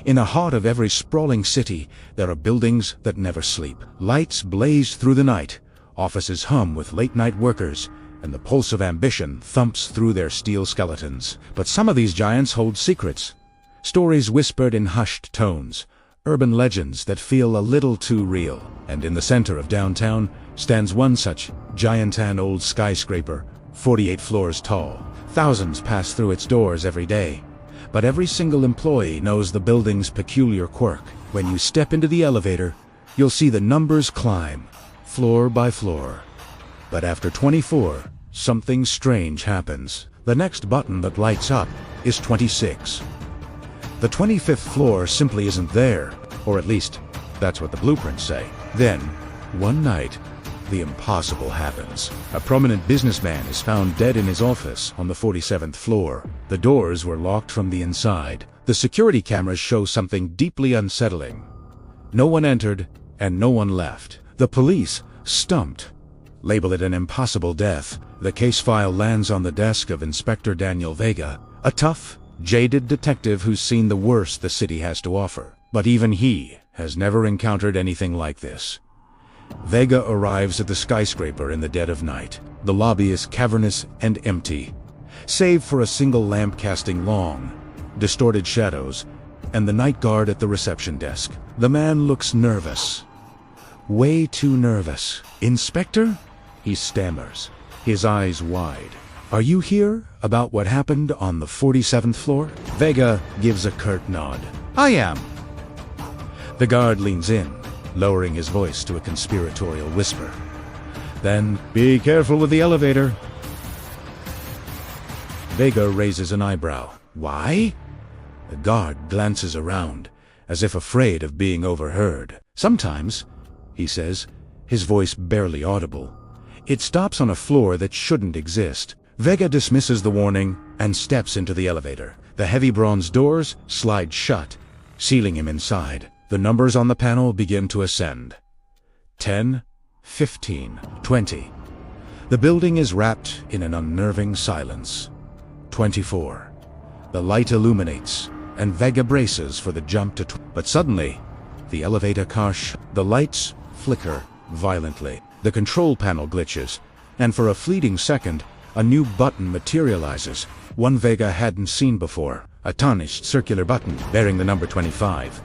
In the heart of every sprawling city, there are buildings that never sleep. Lights blaze through the night, offices hum with late-night workers, and the pulse of ambition thumps through their steel skeletons. But some of these giants hold secrets. Stories whispered in hushed tones, urban legends that feel a little too real. And in the center of downtown stands one such giant old skyscraper, 48 floors tall. Thousands pass through its doors every day. But every single employee knows the building's peculiar quirk. When you step into the elevator, you'll see the numbers climb, floor by floor. But after 24, something strange happens. The next button that lights up is 26. The 25th floor simply isn't there, or at least, that's what the blueprints say. Then, one night, the impossible happens. A prominent businessman is found dead in his office on the 47th floor. The doors were locked from the inside. The security cameras show something deeply unsettling. No one entered, and no one left. The police, stumped, label it an impossible death. The case file lands on the desk of Inspector Vega, a tough, jaded detective who's seen the worst the city has to offer. But even he has never encountered anything like this. Vega arrives at the skyscraper in the dead of night. The lobby is cavernous and empty, save for a single lamp casting long, distorted shadows, and the night guard at the reception desk. The man looks nervous. Way too nervous. "Inspector?" he stammers, his eyes wide. "Are you here about what happened on the 47th floor?" Vega gives a curt nod. "I am." The guard leans in, lowering his voice to a conspiratorial whisper. Then, "Be careful with the elevator." Vega raises an eyebrow. "Why?" The guard glances around, as if afraid of being overheard. "Sometimes," he says, his voice barely audible, "it stops on a floor that shouldn't exist." Vega dismisses the warning and steps into the elevator. The heavy bronze doors slide shut, sealing him inside. The numbers on the panel begin to ascend. 10, 15, 20. The building is wrapped in an unnerving silence. 24. The light illuminates, and Vega braces for the jump to but suddenly, the elevator car the lights flicker violently. The control panel glitches, and for a fleeting second, a new button materializes, one Vega hadn't seen before, a tarnished circular button bearing the number 25.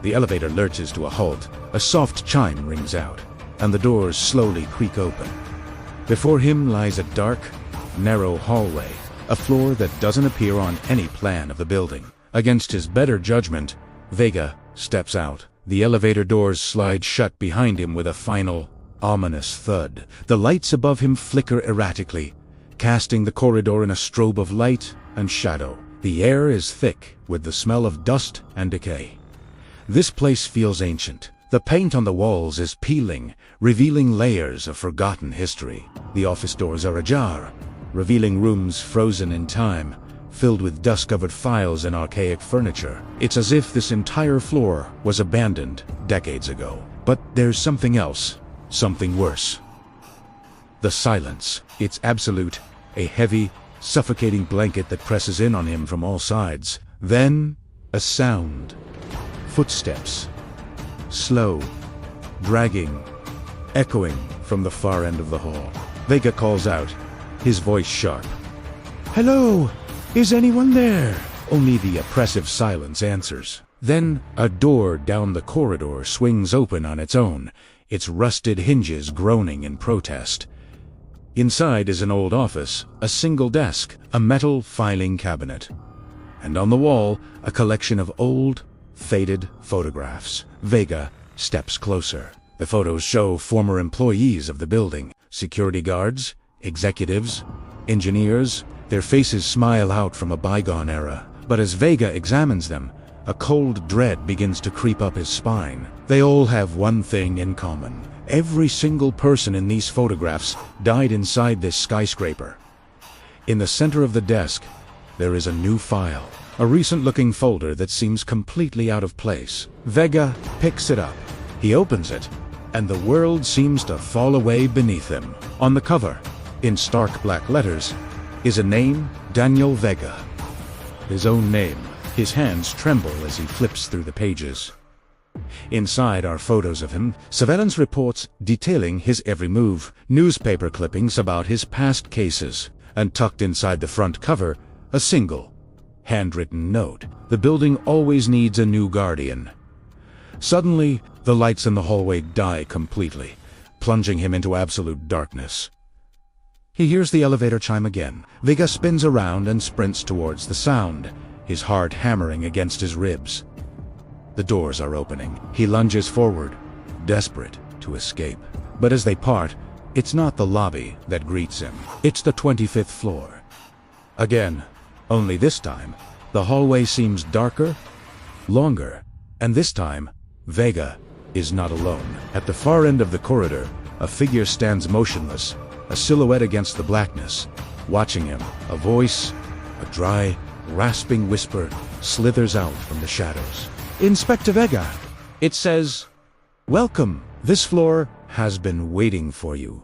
The elevator lurches to a halt, a soft chime rings out, and the doors slowly creak open. Before him lies a dark, narrow hallway, a floor that doesn't appear on any plan of the building. Against his better judgment, Vega steps out. The elevator doors slide shut behind him with a final, ominous thud. The lights above him flicker erratically, casting the corridor in a strobe of light and shadow. The air is thick with the smell of dust and decay. This place feels ancient. The paint on the walls is peeling, revealing layers of forgotten history. The office doors are ajar, revealing rooms frozen in time, filled with dust-covered files and archaic furniture. It's as if this entire floor was abandoned decades ago. But there's something else, something worse. The silence. It's absolute, a heavy, suffocating blanket that presses in on him from all sides. Then, a sound. Footsteps. Slow, dragging, echoing from the far end of the hall. Vega calls out, his voice sharp. "Hello? Is anyone there?" Only the oppressive silence answers. Then, a door down the corridor swings open on its own, its rusted hinges groaning in protest. Inside is an old office, a single desk, a metal filing cabinet. And on the wall, a collection of old, faded photographs. Vega steps closer. The photos show former employees of the building, security guards, executives, engineers. Their faces smile out from a bygone era. But as Vega examines them, a cold dread begins to creep up his spine. They all have one thing in common. Every single person in these photographs died inside this skyscraper. In the center of the desk, there is a new file, a recent-looking folder that seems completely out of place. Vega picks it up. He opens it, and the world seems to fall away beneath him. On the cover, in stark black letters, is a name, Daniel Vega. His own name, His hands tremble as he flips through the pages. Inside are photos of him, surveillance reports detailing his every move, newspaper clippings about his past cases, and tucked inside the front cover, a single, handwritten note. The building always needs a new guardian. Suddenly, the lights in the hallway die completely, plunging him into absolute darkness. He hears the elevator chime again. Vega spins around and sprints towards the sound, his heart hammering against his ribs. The doors are opening. He lunges forward, desperate to escape. But as they part, it's not the lobby that greets him. It's the 25th floor. Again, only this time, the hallway seems darker, longer, and this time, Vega is not alone. At the far end of the corridor, a figure stands motionless, a silhouette against the blackness. Watching him, a voice, a dry, rasping whisper, slithers out from the shadows. "Inspector Vega!" It says, "Welcome. This floor has been waiting for you."